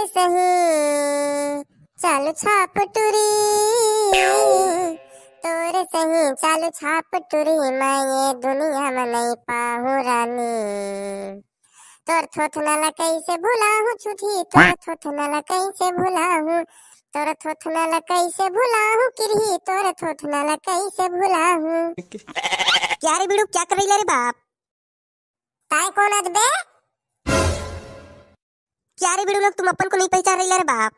सही चालू छाप टुरी, तोरे सही चालू छाप टुरी, मैं ये दुनिया में नहीं पाहूं रानी। तोर थोथनाला कैसे भुला हूँ छुठी, तोर थोथनाला कैसे भुला हूँ, तोर थोथनाला कैसे भुला हूँ किरही, तोर थोथनाला कैसे भुला हूँ। क्या रे बिड़ू, क्या कर रही रे बाप? ताई कौन अदबे? क्या रे बिड़ू लोग, तुम अपन को नहीं पहचान रही रे बाप?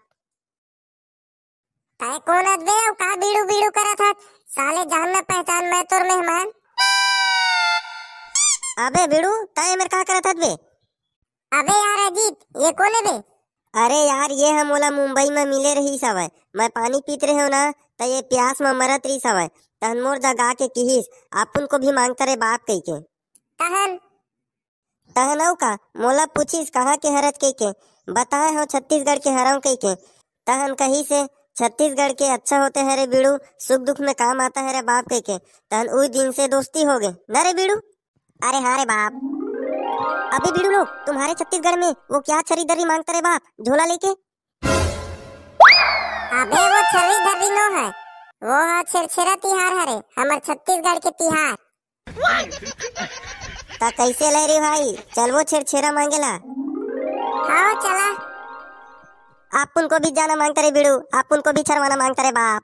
ताई कौन अदबे और का बीड़ू बीड़ू करा था? साले जान न पहचान, मैं तोर मेहमान। अबे बिड़ू, ताई मेरे कहा करा था बे? अबे यार अजीत, ये कौन है बे? अरे यार, ये हम ओला मुंबई में मिले रही सवय, मैं पानी पीत रहे हो ना, तो ये प्यास में मरत रही सवय, तहन मोर जगा के किहिस अपन को भी मांगता रे बाप कह के। तहन तहनऊ का मोला पूछिस कहाँ के हरत कह के, बताए हो छत्तीसगढ़ के हरव कह के, तहन कही से छत्तीसगढ़ के अच्छा होते है रे बिड़ू, सुख दुख में काम आता है रे बाप कह के, तहन उस दिन से दोस्ती हो गए न रे बिड़ू। अरे हाँ रे बाप। अबे बिड़ू लोग, तुम्हारे छत्तीसगढ़ में वो क्या छरी दरी मांगता रे बाप झोला लेके? अबे वो छरी धरी नो है, वो है छेरछेरा तिहार हरे, हमार छत्तीसगढ़ के तिहार। ता कैसे ले रे भाई, चल वो छेरछेरा मांगेला। हाँ चला। अपन को भी जाना मांगता रे बिड़ू, अपन को भी छरवाना मांगता रे बाप।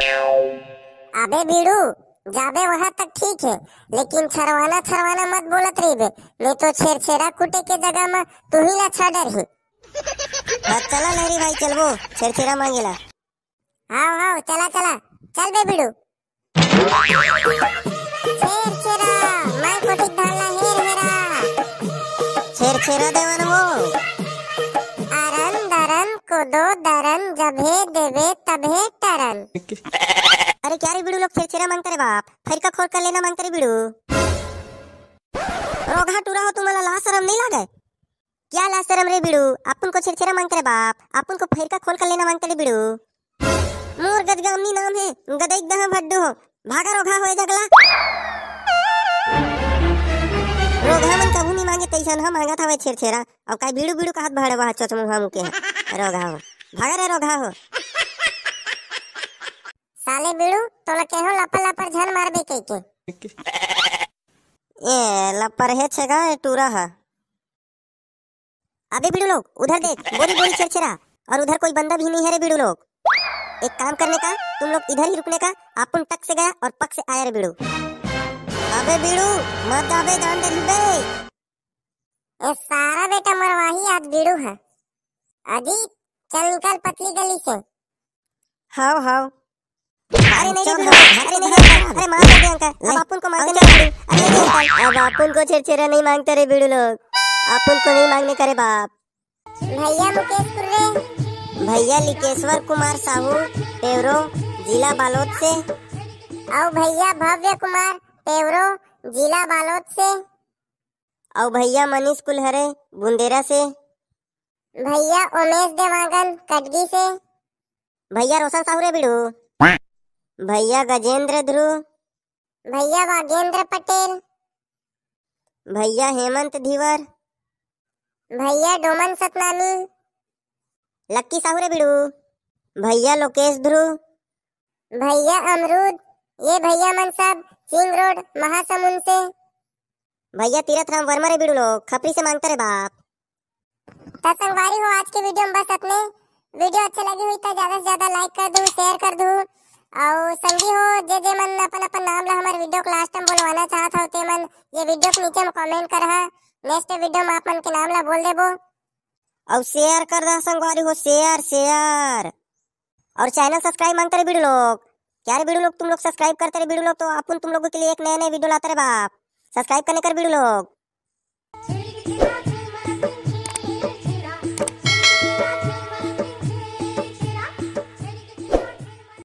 अबे बीड़ू, जाबे वहाँ तक ठीक है, लेकिन छरवाना छरवाना मत बोलत रही बे, नहीं तो छेरछेरा कुटे के जगह में तू ही ला छाडर ही। चला लहरी भाई, चल वो छेरछेरा मांगेला। हाँ हाँ चला चला, चल बे बीड़ू। छेरछेरा मैं कोठी धाला हेर हेरा, छेरछेरा देवन वो अरन दरन को दो दरन, जभे देवे तभे टरन। अरे क्या रे बिड़ू लोग छेरछेरा मांगता रे बाप, फिर का खोल कर लेना मांगता रे बिड़ू। रोगा टूरा हो, तुम्हारा ला शरम नहीं लागे? क्या ला शरम रे बिड़ू, अपन को छेरछेरा मांगता रे बाप, अपन को फिर का खोल कर लेना मांगता रे बिड़ू। मोर गजगामनी नाम है, गदैक दह भड्डू हो, भागा रोगा होए जगला। रोगा मन कबू नहीं मांगे तैसन हम मांगा था वे छेरछेरा, और काय बिड़ू बिड़ू का हाथ भाड़वा चोच मुहा मुके है। रोगा हो, भागा रे रोगा हो। साले बीड़ू तोला केहो लपर लपर झन मारबे कह के। ए लपर है छेगा टूरा है। अबे बिड़ू लोग उधर देख, बोरी बोरी छेरछेरा, और उधर कोई बंदा भी नहीं है रे बिड़ू लोग। एक काम करने का, तुम लोग इधर ही रुकने का, अपन टक से गया और पक से आया रे बिड़ू। अबे बिड़ू मत जाबे, जान दे बे। ये सारा बेटा मरवाही आज बीड़ू है। अजीत चल निकल पतली गली से। How how. अरे नहीं रे बिड़ू, अरे नहीं, अरे मार दे अंकल, अब अपन को मांगते नहीं। अरे नहीं, अब अपन को छेरछेरा नहीं मांगते रे बिड़ू लोग, अपन को नहीं मांगने करे बाप। भैया मुकेश कुर्रे, भैया लिकेश्वर कुमार साहू पेवरो, जिला बालोद से। और भैया भव्य कुमार पेवरो, जिला बालोद से। और भैया मनीष कुलहरे बुंदेरा से। भैया उमेश देवांगन कटगी से। भैया रोशन साहू रे बिड़ू। भैया गजेंद्र ध्रुव। भैया वागेंद्र पटेल। भैया हेमंत धीवर। भैया डोमन सतनामी। लक्की साहू रे बिड़ू। भैया लोकेश ध्रुव। भैया अमरूद, ये भैया मन सब सिंह रोड महासमुंद से। भैया तीरथ राम वर्मा रे बिड़ू लोग, खपरी से मांगता रे बाप। तो संगवारी हो, आज के वीडियो में बस अपने। वीडियो अच्छा लगी हुई तो ज्यादा से ज्यादा लाइक कर दो, शेयर कर दो, और संगी हो जे जे मन अपन अपन नाम ला हमारे वीडियो को लास्ट टाइम बोलवाना चाहत हो ते मन ये वीडियो के नीचे में कमेंट कर हा, नेक्स्ट वीडियो में अपन के नाम ला बोल देबो। और शेयर कर दा संगवारी हो, शेयर शेयर, और चैनल सब्सक्राइब मांगते रे बिड़ू लोग। क्या रे बिड़ू लोग, तुम लोग सब्सक्राइब करते रे बिड़ू लोग, तो अपन तुम लोगों के लिए एक नए नए वीडियो लाते रे बाप। सब्सक्राइब करने कर बिड़ू लोग।